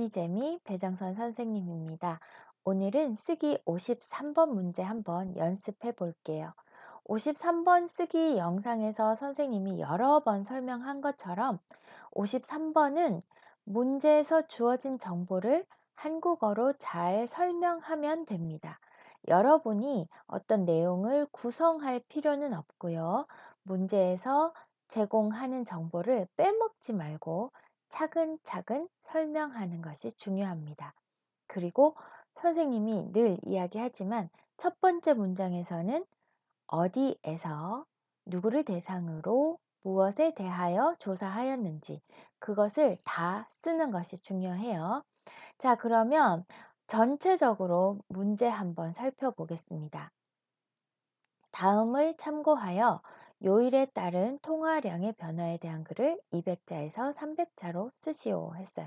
써니재미 배정선 선생님입니다. 오늘은 쓰기 53번 문제 한번 연습해 볼게요. 53번 쓰기 영상에서 선생님이 여러 번 설명한 것처럼 53번은 문제에서 주어진 정보를 한국어로 잘 설명하면 됩니다. 여러분이 어떤 내용을 구성할 필요는 없고요. 문제에서 제공하는 정보를 빼먹지 말고 차근차근 설명하는 것이 중요합니다. 그리고 선생님이 늘 이야기하지만 첫 번째 문장에서는 어디에서 누구를 대상으로 무엇에 대하여 조사하였는지 그것을 다 쓰는 것이 중요해요. 자, 그러면 전체적으로 문제 한번 살펴보겠습니다. 다음을 참고하여 요일에 따른 통화량의 변화에 대한 글을 200자에서 300자로 쓰시오 했어요.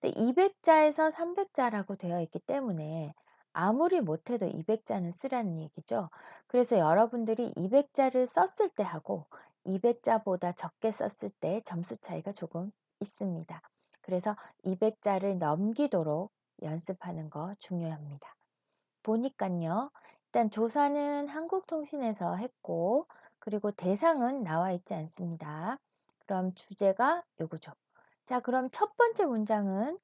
근데 200자에서 300자라고 되어 있기 때문에 아무리 못해도 200자는 쓰라는 얘기죠. 그래서 여러분들이 200자를 썼을 때 하고 200자보다 적게 썼을 때 점수 차이가 조금 있습니다. 그래서 200자를 넘기도록 연습하는 거 중요합니다. 보니까요. 일단 조사는 한국통신에서 했고 그리고 대상은 나와 있지 않습니다. 그럼 주제가 요거죠. 자, 그럼 첫 번째 문장은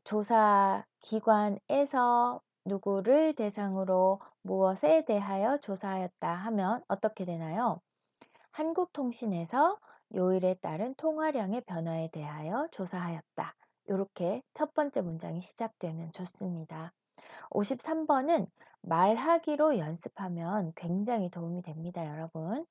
조사 기관에서 누구를 대상으로 무엇에 대하여 조사하였다 하면 어떻게 되나요? 한국통신에서 요일에 따른 통화량의 변화에 대하여 조사하였다. 이렇게 첫 번째 문장이 시작되면 좋습니다. 53번은 말하기로 연습하면 굉장히 도움이 됩니다, 여러분.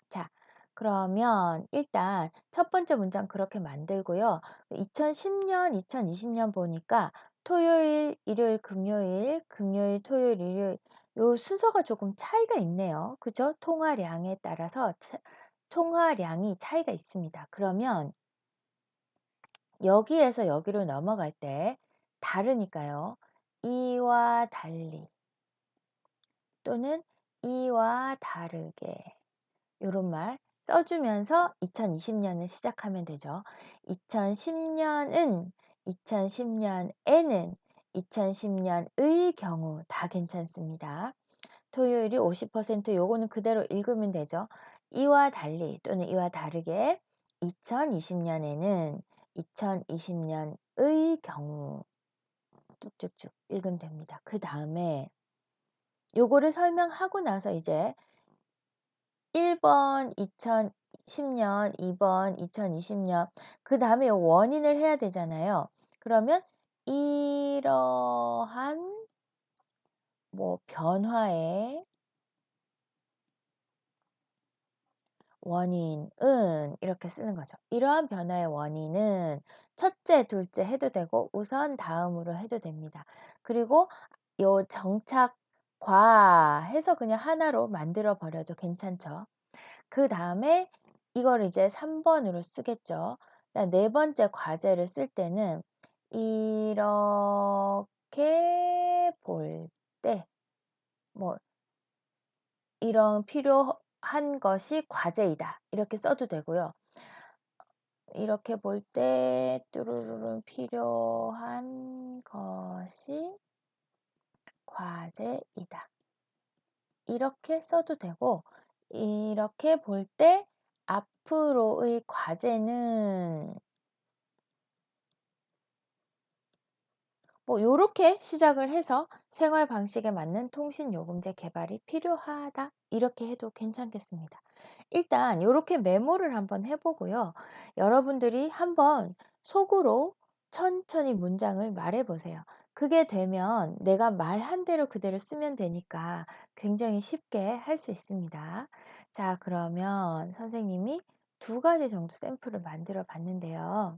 자, 그러면 일단 첫 번째 문장 그렇게 만들고요. 2010년, 2020년 보니까 토요일, 일요일, 금요일, 금요일, 토요일, 일요일 요 순서가 조금 차이가 있네요. 그죠? 통화량에 따라서 통화량이 차이가 있습니다. 그러면 여기에서 여기로 넘어갈 때 다르니까요. 이와 달리 또는 이와 다르게 요런 말 써주면서 2020년을 시작하면 되죠. 2010년은, 2010년에는, 2010년의 경우 다 괜찮습니다. 토요일이 50% 요거는 그대로 읽으면 되죠. 이와 달리 또는 이와 다르게 2020년에는 2020년의 경우 쭉쭉쭉 읽으면 됩니다. 그 다음에 요거를 설명하고 나서 이제 1번 2010년, 2번 2020년 그 다음에 원인을 해야 되잖아요. 그러면 이러한 변화의 원인은 이렇게 쓰는 거죠. 이러한 변화의 원인은 첫째, 둘째 해도 되고 우선 다음으로 해도 됩니다. 그리고 요 정착과 해서 그냥 하나로 만들어 버려도 괜찮죠. 그 다음에 이걸 이제 3번으로 쓰겠죠. 네 번째 과제를 쓸 때는 이렇게 볼 때, 이런 필요한 것이 과제이다. 이렇게 써도 되고요. 이렇게 볼 때, 뚜루루루 필요한 것이 과제이다. 이렇게 써도 되고, 이렇게 볼 때, 앞으로의 과제는 요렇게 시작을 해서 생활 방식에 맞는 통신 요금제 개발이 필요하다. 이렇게 해도 괜찮겠습니다. 일단 요렇게 메모를 한번 해보고요. 여러분들이 한번 속으로 천천히 문장을 말해 보세요. 그게 되면 내가 말한 대로 그대로 쓰면 되니까 굉장히 쉽게 할 수 있습니다. 자, 그러면 선생님이 두 가지 정도 샘플을 만들어 봤는데요.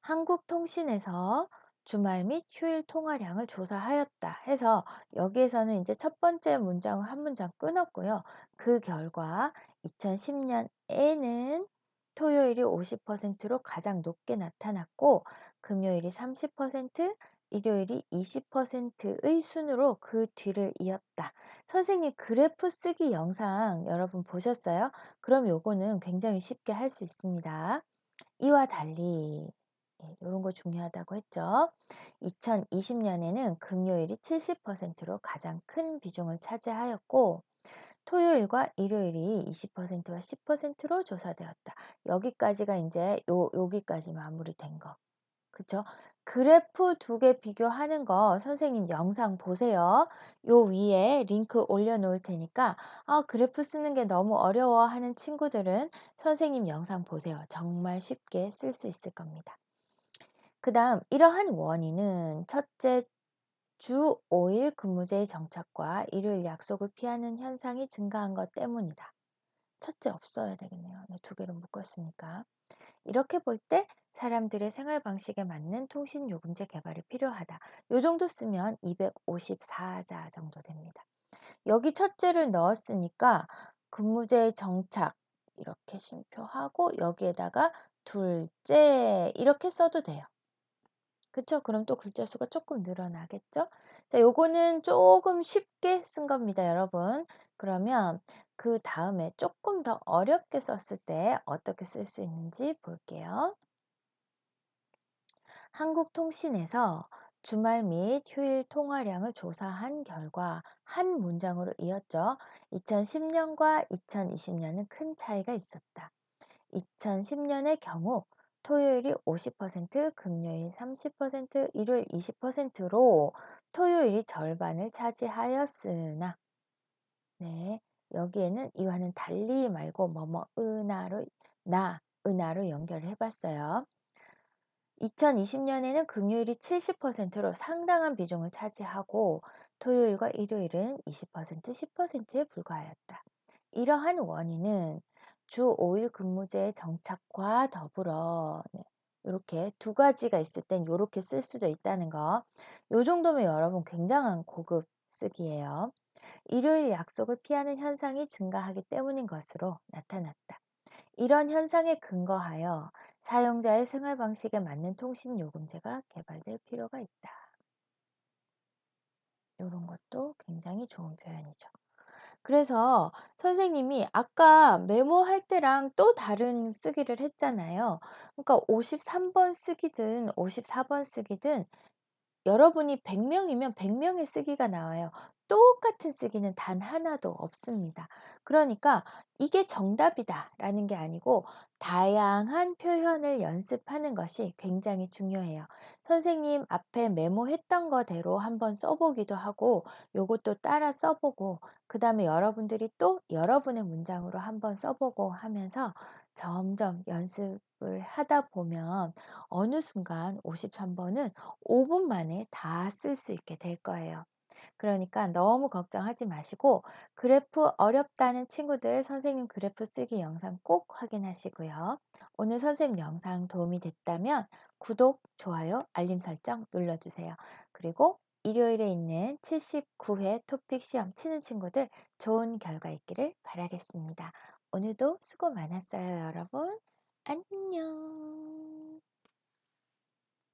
한국통신에서 주말 및 휴일 통화량을 조사하였다 해서 여기에서는 이제 첫 번째 문장을 한 문장 끊었고요. 그 결과 2010년에는 토요일이 50%로 가장 높게 나타났고 금요일이 30%, 일요일이 20%의 순으로 그 뒤를 이었다. 선생님 그래프 쓰기 영상 여러분 보셨어요? 그럼 요거는 굉장히 쉽게 할 수 있습니다. 이와 달리 요런 거 중요하다고 했죠. 2020년에는 금요일이 70%로 가장 큰 비중을 차지하였고 토요일과 일요일이 20%와 10%로 조사되었다. 여기까지가 이제 여기까지 마무리된 거. 그쵸? 그래프 두 개 비교하는 거 선생님 영상 보세요. 요 위에 링크 올려놓을 테니까 그래프 쓰는 게 너무 어려워 하는 친구들은 선생님 영상 보세요. 정말 쉽게 쓸 수 있을 겁니다. 그 다음 이러한 원인은 첫째 주 5일 근무제의 정착과 일요일 약속을 피하는 현상이 증가한 것 때문이다. 첫째 없어야 되겠네요. 네, 두 개를 묶었으니까. 이렇게 볼 때 사람들의 생활 방식에 맞는 통신 요금제 개발이 필요하다. 요 정도 쓰면 254자 정도 됩니다. 여기 첫째를 넣었으니까 근무제 정착 이렇게 쉼표하고 여기에다가 둘째 이렇게 써도 돼요. 그쵸? 그럼 또 글자 수가 조금 늘어나겠죠? 자, 요거는 조금 쉽게 쓴 겁니다, 여러분. 그러면 그 다음에 조금 더 어렵게 썼을 때 어떻게 쓸 수 있는지 볼게요. 한국통신에서 주말 및 휴일 통화량을 조사한 결과 한 문장으로 이었죠. 2010년과 2020년은 큰 차이가 있었다. 2010년의 경우 토요일이 50%, 금요일 30%, 일요일 20%로 토요일이 절반을 차지하였으나 네, 여기에는 이와는 달리 말고 뭐뭐 은하로 연결을 해봤어요. 2020년에는 금요일이 70%로 상당한 비중을 차지하고 토요일과 일요일은 20%, 10%에 불과하였다. 이러한 원인은 주 5일 근무제의 정착과 더불어 이렇게 두 가지가 있을 땐 이렇게 쓸 수도 있다는 거. 요 정도면 여러분 굉장한 고급 쓰기예요. 일요일 약속을 피하는 현상이 증가하기 때문인 것으로 나타났다. 이런 현상에 근거하여 사용자의 생활 방식에 맞는 통신 요금제가 개발될 필요가 있다. 이런 것도 굉장히 좋은 표현이죠. 그래서 선생님이 아까 메모할 때랑 또 다른 쓰기를 했잖아요. 그러니까 53번 쓰기든 54번 쓰기든 여러분이 100명이면 100명의 쓰기가 나와요. 똑같은 쓰기는 단 하나도 없습니다. 그러니까 이게 정답이다라는 게 아니고 다양한 표현을 연습하는 것이 굉장히 중요해요. 선생님 앞에 메모했던 거대로 한번 써보기도 하고 요것도 따라 써보고 그 다음에 여러분들이 또 여러분의 문장으로 한번 써보고 하면서 점점 연습을 하다 보면 어느 순간 53번은 5분 만에 다 쓸 수 있게 될 거예요. 그러니까 너무 걱정하지 마시고 그래프 어렵다는 친구들 선생님 그래프 쓰기 영상 꼭 확인하시고요. 오늘 선생님 영상 도움이 됐다면 구독, 좋아요, 알림 설정 눌러주세요. 그리고 일요일에 있는 79회 토픽 시험 치는 친구들 좋은 결과 있기를 바라겠습니다. 오늘도 수고 많았어요, 여러분. 안녕.